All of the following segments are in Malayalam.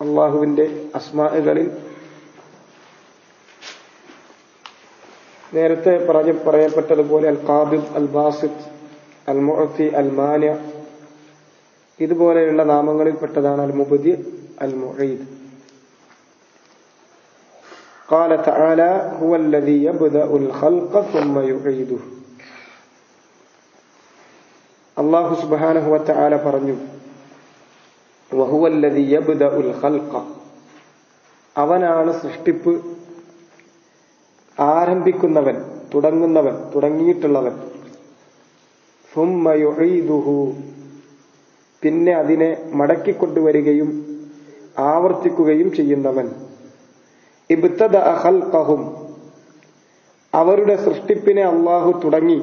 അള്ളാഹുവിന്റെ അസ്മാകളിൽ നേരത്തെ പറയപ്പെട്ടതുപോലെ അൽ ഖാബിദ്, അൽ ബാസിത്ത്, അൽ മുഅ്തി, അൽ മാനി, ഇതുപോലെയുള്ള നാമങ്ങളിൽപ്പെട്ടതാണ് അൽ മുബ്ദി, അൽ മുഈദ്. ഖാല തആല ഹുവല്ലദീ യബ്ദഉൽ ഖൽഖ സുമ്മ യുഈദുഹു. അല്ലാഹു സുബ്ഹാനഹു വ തആല പറഞ്ഞു, വഹുവല്ലദീ യബ്ദഉൽ ഖൽഖ, അവനാണ് സൃഷ്ടിപ്പ് ആരംഭിക്കുന്നവൻ, തുടങ്ങിയിട്ടുള്ളവൻ. സുമ്മ യുഈദുഹു, പിന്നെ അതിനെ മടക്കിക്കൊണ്ടുവരികയും ആവർത്തിക്കുകയും ചെയ്യുന്നവൻ. ഇബ്തദഅ ഖൽഖഹും, അവരുടെ സൃഷ്ടിപ്പിനെ അല്ലാഹു തുടങ്ങി.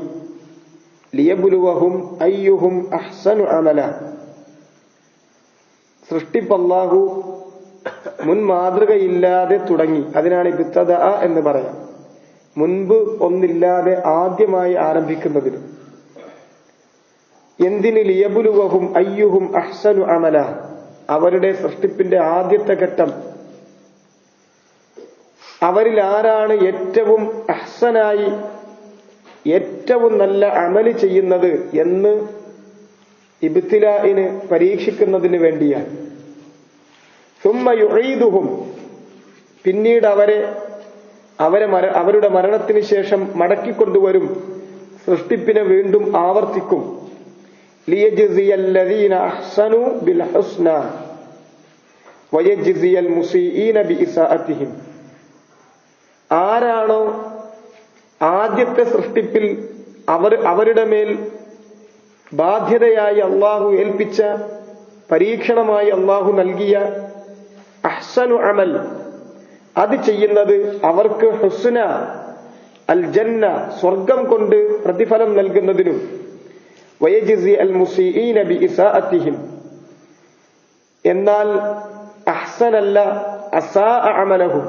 ലിയബ്ലുവഹും അയ്യുഹും അഹ്സനു അമല, സൃഷ്ടിപ്പ് അല്ലാഹു മുൻ മാതൃകയില്ലാതെ തുടങ്ങി. അതിനാണ് ഇബ്തദഅ എന്ന് പറയാം. മുൻപ് ഒന്നില്ലാതെ ആദ്യമായി ആരംഭിക്കുന്നതിന്. എന്തിന്? ലിയബ്ലുവഹും അയ്യുഹും അഹ്സനു അമല, അവരുടെ സൃഷ്ടിപ്പിന്റെ ആദ്യത്തെ ഘട്ടം അവരിൽ ആരാണ് ഏറ്റവും അഹ്സനായി ഏറ്റവും നല്ല അമല് ചെയ്യുന്നത് എന്ന് ഇബ്തിലാഇന് പരീക്ഷിക്കുന്നതിന് വേണ്ടിയാണ്. സുമ്മ യുഈദുഹും, പിന്നീട് അവരുടെ മരണത്തിന് ശേഷം മടക്കിക്കൊണ്ടുവരും, സൃഷ്ടിപ്പിനെ വീണ്ടും ആവർത്തിക്കും. ലിയജ്സിയല്ലദീന അഹ്സനു ബിൽ ഹുസ്ന വയജ്സിയൽ മുസീഈന ബിഇസാഅതിഹിം, ആരാണോ ആദ്യത്തെ സൃഷ്ടിപ്പിൽ അവരുടെ മേൽ ബാധ്യതയായി അള്ളാഹു ഏൽപ്പിച്ച, പരീക്ഷണമായി അള്ളാഹു നൽകിയ അഹ്സനു അമൽ, അത് ചെയ്യുന്നത് അവർക്ക് ഹുസ്ന അൽ ജന്ന, സ്വർഗം കൊണ്ട് പ്രതിഫലം നൽകുന്നതിനും, വയജ്സി അൽ മുസീഈന ബിഇസാഅതിഹിം, എന്നാൽ അഹ്സനല്ല അസാഅ അമലഹു,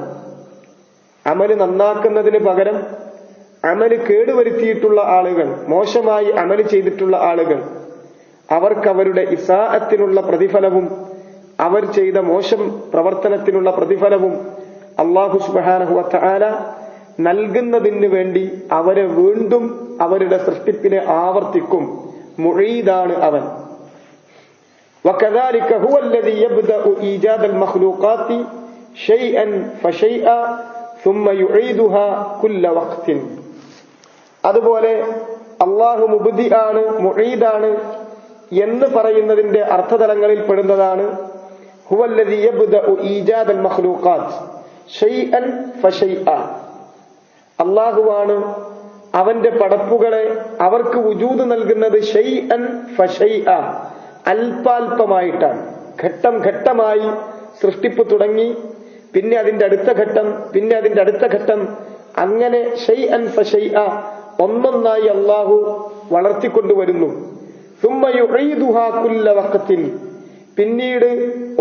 അമല് നന്നാക്കുന്നതിന് പകരം അമല് കേടുവരുത്തിയിട്ടുള്ള ആളുകൾ, മോശമായി അമല് ചെയ്തിട്ടുള്ള ആളുകൾ, അവർക്ക് അവരുടെ ഇസാഅത്തിനുള്ള പ്രതിഫലവും അവർ ചെയ്ത മോശം പ്രവർത്തനത്തിനുള്ള പ്രതിഫലവും അല്ലാഹു സുബ്ഹാനഹു വ തആല നൽകുന്നതിന് വേണ്ടി അവരെ വീണ്ടും അവരുടെ സൃഷ്ടിപ്പിനെ ആവർത്തിക്കും. മുഈദാണ് അവൻ. വകദാലിക ഹുവല്ലദീ യബ്ദഉ ഈജാദൽ മഖ്ലൂഖാതി ശൈഅൻ ഫശൈഅ സുമ്മ യുഈദുഹാ കുല്ല വഖ്തിൻ. അതുപോലെ അല്ലാഹു മുബ്ദിആണ്, മുഈദാണ് എന്ന് പറയുന്നതിന്റെ അർത്ഥതലങ്ങളിൽ പെടുന്നതാണ് ഹുവല്ലദീ യബ്ദഉ ഈജാദൽ മഖ്ലൂഖാത് ശൈഅൻ ഫശൈഅ. അല്ലാഹുവാണ് അവന്റെ പടപ്പുകളെ അവർക്ക് വുജൂദ് നൽകുന്നത് ശൈഅൻ ഫശൈഅ, അല്പാൽപമായിട്ടാണ്. ഘട്ടം ഘട്ടമായി സൃഷ്ടിപ്പ് തുടങ്ങി, പിന്നെ അതിന്റെ അടുത്ത ഘട്ടം, പിന്നെ അതിന്റെ അടുത്ത ഘട്ടം, അങ്ങനെ ശൈഅൻ ഫശൈഅ ഒന്നൊന്നായി അല്ലാഹു വളർത്തിക്കൊണ്ടുവരുന്നു. സുമ്മ യുഈദുഹാ കുല്ല വഖ്തിൻ, പിന്നീട്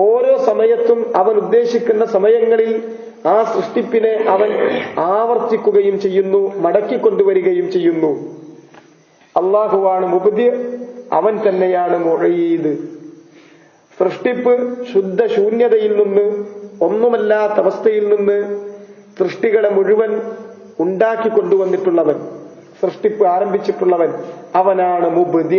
ഓരോ സമയത്തും അവൻ ഉദ്ദേശിക്കുന്ന സമയങ്ങളിൽ ആ സൃഷ്ടിപ്പിനെ അവൻ ആവർത്തിക്കുകയും ചെയ്യുന്നു, മടക്കിക്കൊണ്ടുവരികയും ചെയ്യുന്നു. അല്ലാഹുവാണ് മുബ്ദി, അവൻ തന്നെയാണ് മുഈദ്. സൃഷ്ടിപ്പ് ശുദ്ധ ശൂന്യതയിൽ നിന്ന്, ഒന്നുമല്ലാത്ത അവസ്ഥയിൽ നിന്ന് സൃഷ്ടികളെ മുഴുവൻ ഉണ്ടാക്കി കൊണ്ടുവന്നിട്ടുള്ളവൻ, സൃഷ്ടിപ്പ് ആരംഭിച്ചിട്ടുള്ളവൻ, അവനാണ് മുബ്ദി.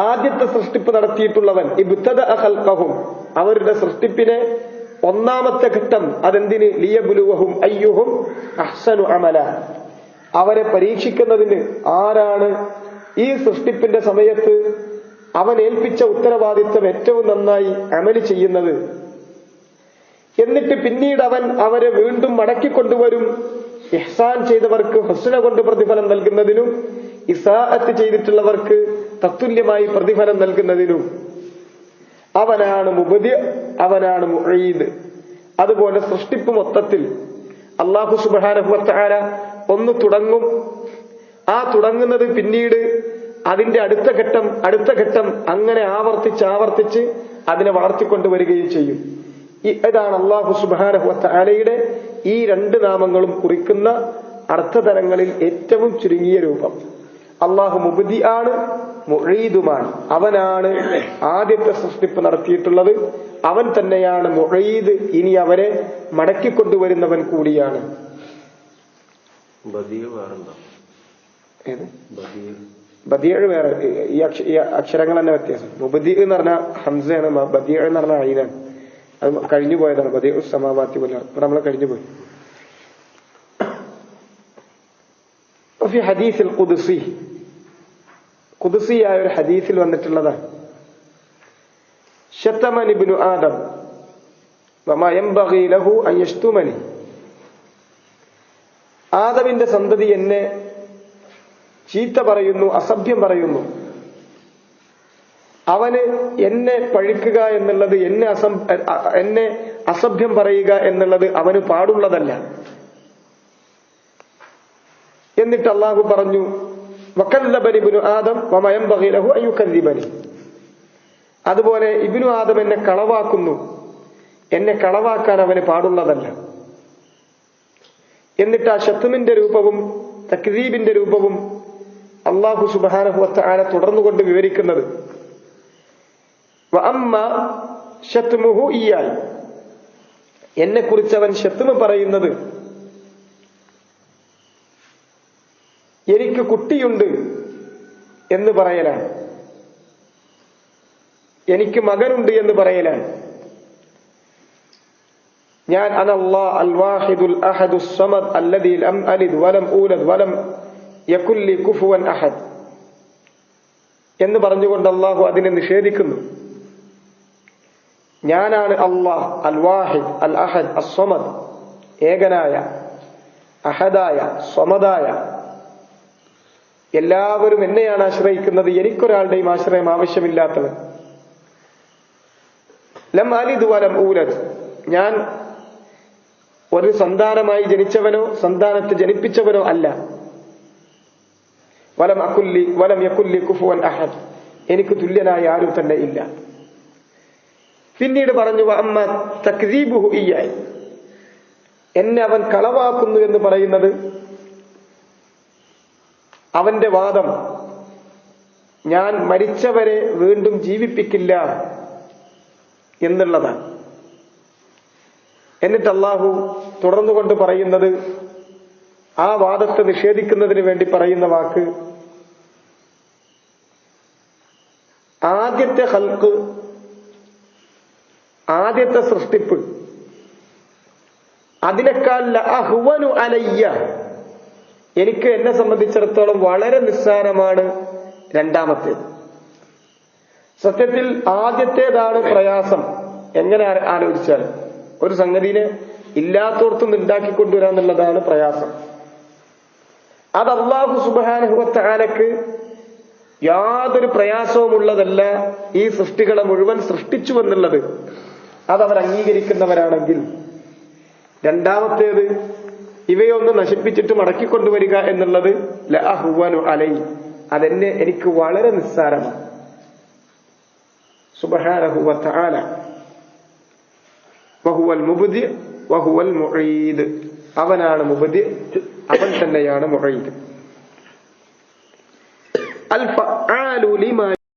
ആദ്യത്തെ സൃഷ്ടിപ്പ് നടത്തിയിട്ടുള്ളവൻ. ഇബ്തദഅ ഖൽഖഹും, അവരുടെ സൃഷ്ടിപ്പിനെ ഒന്നാമത്തെ ഘട്ടം, അതെന്തിന്? ലിയബ്ലുവഹും അയ്യുഹും അഹ്സനു അമല, അവരെ പരീക്ഷിക്കുന്നതിന് ആരാണ് ഈ സൃഷ്ടിപ്പിന്റെ സമയത്ത് അവൻ ഏൽപ്പിച്ച ഉത്തരവാദിത്വം ഏറ്റവും നന്നായി അമല് ചെയ്യുന്നത്. എന്നിട്ട് പിന്നീട് അവൻ അവരെ വീണ്ടും മടക്കിക്കൊണ്ടുവരും, ഇഹ്സാൻ ചെയ്തവർക്ക് ഹുസ്ന കൊണ്ട് പ്രതിഫലം നൽകുന്നതിനും, ഇസാഅത്ത് ചെയ്തിട്ടുള്ളവർക്ക് തത്തുല്യമായി പ്രതിഫലം നൽകുന്നതിനും. അവനാണ് മുബ്ദി, അവനാണ് മുഈദ്. അതുപോലെ സൃഷ്ടിപ്പ് മൊത്തത്തിൽ അല്ലാഹു സുബ്ഹാനഹു വ തആല ഒന്ന് തുടങ്ങും, ആ തുടങ്ങുന്നത് പിന്നീട് അതിന്റെ അടുത്ത ഘട്ടം അങ്ങനെ ആവർത്തിച്ച് അതിനെ വളർത്തിക്കൊണ്ടുവരികയും ചെയ്യും. ഇതാണ് അല്ലാഹു സുബ്ഹാനഹു വ തആലയുടെ ഈ രണ്ട് നാമങ്ങളും കുറിക്കുന്ന അർത്ഥതലങ്ങളിൽ ഏറ്റവും ചുരുങ്ങിയ രൂപം. അല്ലാഹു മുബ്ദി ആണ്, മുഈദുമാണ്. അവനാണ് ആദ്യത്തെ സൃഷ്ടിപ്പ് നടത്തിയിട്ടുള്ളത്, അവൻ തന്നെയാണ് മുഈദ്, ഇനി അവരെ മടക്കിക്കൊണ്ടുവരുന്നവൻ കൂടിയാണ്. ബദിയ് വേറെ, ഈ അക്ഷരങ്ങൾ തന്നെ വ്യത്യാസം. മുബദി എന്ന് പറഞ്ഞാൽ ഹംസയാണ്, ബദിയ് എന്ന് പറഞ്ഞാൽ ഐനാണ്. അത് കഴിഞ്ഞു പോയതാണ്. ബദിഉ സമാവാതി വൽ അർദ് നമ്മൾ കഴിഞ്ഞു പോയി. ഫി ഹദീസിൽ ഖുദ്സി, ഖുദ്സിയായ ഒരു ഹദീസിൽ വന്നിട്ടുള്ളതാണ്. ശതമനി ഇബ്നു ആദം വമാ യൻബഗി ലഹു അൻ യശ്തുമനി. ആദമിന്റെ സന്തതി എന്നെ ചീത്ത പറയുന്നു, അസഭ്യം പറയുന്നു. അവന് എന്നെ പഴിക്കുക എന്നുള്ളത്, എന്നെ അസഭ്യം പറയുക എന്നുള്ളത് അവന് പാടുള്ളതല്ല. എന്നിട്ട് അള്ളാഹു പറഞ്ഞു, വകല്ലബനി ഇബ്നു ആദം വമാ യൻബഗി ലഹു അൻ യുകല്ലിബനി. അതുപോലെ ഇബ്നു ആദം എന്നെ കളവാക്കുന്നു, എന്നെ കളവാക്കാൻ അവന് പാടുള്ളതല്ല. എന്നിട്ട് ആ ശത്മിന്റെ രൂപവും തക്ദീബിന്റെ രൂപവും അല്ലാഹു സുബ്ഹാനഹു വ തആല തുടർന്നുകൊണ്ട് വിവരിക്കുന്നത്, വഅമ്മാ ശത്മുഹു ഇയ്യാ, എന്നെ കുറിച്ച് അവൻ ശത്മ് പറയുന്നത് എനിക്ക് കുട്ടിയുണ്ട് എന്ന് പറയലാണ്, എനിക്ക് മകനുണ്ട് എന്ന് പറയലാണ്. ഞാൻ അനല്ലാഹ് അൽ വാഹിദുൽ അഹദുസ് സമദ് അല്ലദീ ലം അലിദ് വലം ഊലദ് വലം യകുൽ ലി കുഫുവൻ അഹദ് എന്ന് പറഞ്ഞുകൊണ്ട് അല്ലാഹു അതിനെ നിഷേധിക്കുന്നു. ഞാനാണ് അല്ലാഹ് അൽ വാഹിദ് അൽ അഹദ് അസ് സമദ്, ഏകനായ, അഹദായ, സ്വമദായ. എല്ലാവരും എന്നെയാണ് ആശ്രയിക്കുന്നത്, എനിക്കൊരാളുടെയും ആശ്രയം ആവശ്യമില്ലാത്തവൻ. ലം അലിദ് വലം ഊലദ്, ഞാൻ ഒരു സന്താനമായി ജനിച്ചവനോ സന്താനത്തെ ജനിപ്പിച്ചവനോ അല്ല. വലം യകുല്ലി കുഫുവൻ അഹദ്, എനിക്ക് തുല്യനായ ആരും തന്നെ ഇല്ല. പിന്നീട് പറഞ്ഞു, വഅമ്മ തക്ദീബുഹു ഇയ്യാ, എന്നെ അവൻ കളവാക്കുന്നു എന്ന് പറയുന്നത് അവന്റെ വാദം ഞാൻ മരിച്ചവരെ വീണ്ടും ജീവിപ്പിക്കില്ല എന്നുള്ളതാണ്. എന്നിട്ട് അല്ലാഹു തുടർന്നുകൊണ്ട് പറയുന്നത്, ആ വാദത്തെ നിഷേധിക്കുന്നതിന് വേണ്ടി പറയുന്ന വാക്ക്, ആദ്യത്തെ ഖൽഖ്, ആദ്യത്തെ സൃഷ്ടിപ്പ്, അതിനേക്കാൾ ലഅഹ്വനു അലയ്യ, എനിക്ക് എന്നെ സംബന്ധിച്ചിടത്തോളം വളരെ നിസ്സാരമാണ് രണ്ടാമത്തേത്. സത്യത്തിൽ ആദ്യത്തേതാണ് പ്രയാസം. എങ്ങനെ ആലോചിച്ചാൽ ഒരു സംഗതിനെ ഇല്ലാത്തോടത്തുനിന്ന് ഉണ്ടാക്കിക്കൊണ്ടുവരാന്നുള്ളതാണ് പ്രയാസം. അത് അല്ലാഹു സുബ്ഹാനഹു വ തആലക്ക് യാതൊരു പ്രയാസവും ഉള്ളതല്ല. ഈ സൃഷ്ടികളെ മുഴുവൻ സൃഷ്ടിച്ചു എന്നുള്ളത് അതവർ അംഗീകരിക്കുന്നവരാണെങ്കിൽ, രണ്ടാമത്തേത് ഇവയൊന്ന് നശിപ്പിച്ചിട്ട് മടക്കിക്കൊണ്ടുവരിക എന്നുള്ളത് ലഅഹ്വനു അലൈ, അതെന്നെ എനിക്ക് വളരെ നിസ്സാരമാണ്. സുബ്ഹാനഹു വ തആല വഹുവൽ മുബ്ദി വഹുവൽ മുഈദ്, അവനാണ് മുബ്ദി, അവൻ തന്നെയാണ് മുഈദ്. അൽ ഫഅാലു ലിമാ